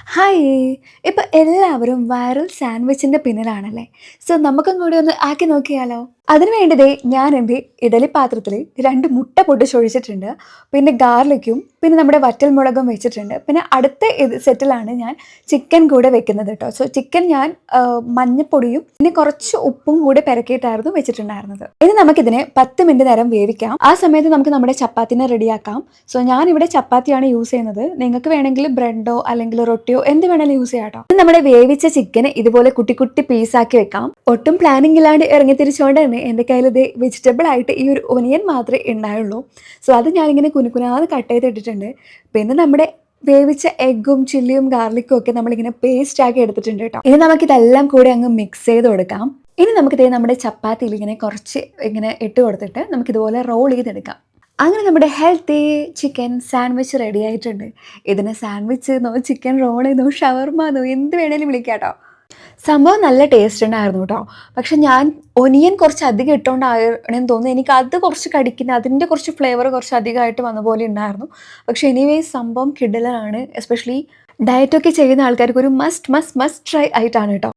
Hi! ഇപ്പൊ എല്ലാവരും viral സാൻഡ്വിച്ചിന്റെ പിന്നിലാണല്ലേ? So നമുക്കും കൂടി ഒന്ന് ആക്കി നോക്കിയാലോ? അതിന് വേണ്ടി ദേ ഞാൻ എൻ്റെ ഇഡലി പാത്രത്തില് 2 മുട്ട പൊട്ടിച്ചൊഴിച്ചിട്ടുണ്ട്. പിന്നെ ഗാർലിക്കും, പിന്നെ നമ്മുടെ വറ്റൽമുളകും വെച്ചിട്ടുണ്ട്. പിന്നെ അടുത്ത സെറ്റിലാണ് ഞാൻ ചിക്കൻ കൂടെ വെക്കുന്നത് ട്ടോ. സോ ചിക്കൻ ഞാൻ മഞ്ഞപ്പൊടിയും പിന്നെ കുറച്ച് ഉപ്പും കൂടെ പെരക്കിയിട്ടായിരുന്നു വെച്ചിട്ടുണ്ടായിരുന്നത്. ഇനി നമുക്കിതിനെ 10 മിനിറ്റ് നേരം വേവിക്കാം. ആ സമയത്ത് നമുക്ക് നമ്മുടെ ചപ്പാത്തിനെ റെഡിയാക്കാം. സോ ഞാനിവിടെ ചപ്പാത്തിയാണ് യൂസ് ചെയ്യുന്നത്. നിങ്ങൾക്ക് വേണമെങ്കിൽ ബ്രെഡോ അല്ലെങ്കിൽ റൊട്ടിയോ എന്ത് വേണമെങ്കിലും യൂസ് ചെയ്യാം ട്ടോ. ഇനി നമ്മുടെ വേവിച്ച ചിക്കന് ഇതുപോലെ കുട്ടി കുട്ടി പീസാക്കി വെക്കാം. ഒട്ടും പ്ലാനിങ് ഇല്ലാണ്ട് ഇറങ്ങി തിരിച്ചുകൊണ്ട് തന്നെ എൻ്റെ കയ്യിൽ ഇത് വെജിറ്റബിൾ ആയിട്ട് ഈ ഒരു ഒനിയൻ മാത്രമേ ഉണ്ടായുള്ളൂ. സോ അത് ഞാനിങ്ങനെ കുനുകുനാന്ന് കട്ട് ചെയ്തിട്ടിട്ടുണ്ട്. പിന്നെ നമ്മുടെ വേവിച്ച എഗ്ഗും ചില്ലിയും ഗാർലിക്കും ഒക്കെ നമ്മളിങ്ങനെ പേസ്റ്റ് ആക്കി എടുത്തിട്ടുണ്ട് കേട്ടോ. ഇനി നമുക്കിതെല്ലാം കൂടി അങ്ങ് മിക്സ് ചെയ്ത് കൊടുക്കാം. ഇനി നമുക്കിതേ നമ്മുടെ ചപ്പാത്തിയിൽ ഇങ്ങനെ കുറച്ച് ഇങ്ങനെ ഇട്ട് കൊടുത്തിട്ട് നമുക്കിതുപോലെ റോൾ ചെയ്തെടുക്കാം. അങ്ങനെ നമ്മുടെ ഹെൽത്തി ചിക്കൻ സാൻഡ്വിച്ച് റെഡി ആയിട്ടുണ്ട്. ഇതിനെ സാൻഡ്വിച്ച് എന്നോ ചിക്കൻ റോൾ എന്നോ ഷവർമ എന്നോ എന്ത് വേണേലും വിളിക്കാം കേട്ടോ. സംഭവം നല്ല ടേസ്റ്റ് ഉണ്ടായിരുന്നു കേട്ടോ. പക്ഷെ ഞാൻ ഒനിയൻ കുറച്ച് അധികം ഇട്ടുകൊണ്ടാണെന്ന് തോന്നുന്നു. എനിക്ക് അത് കുറച്ച് കടിക്കുന്ന അതിൻ്റെ കുറച്ച് ഫ്ലേവർ കുറച്ച് അധികമായിട്ട് വന്ന പോലെ ഉണ്ടായിരുന്നു. പക്ഷെ എനിവേയ്സ് സംഭവം കിടിലനാണ്. എസ്പെഷ്യലി ഡയറ്റൊക്കെ ചെയ്യുന്ന ആൾക്കാർക്ക് ഒരു മസ്റ്റ് മസ്റ്റ് മസ്റ്റ് ട്രൈ ആയിട്ടാണ് കേട്ടോ.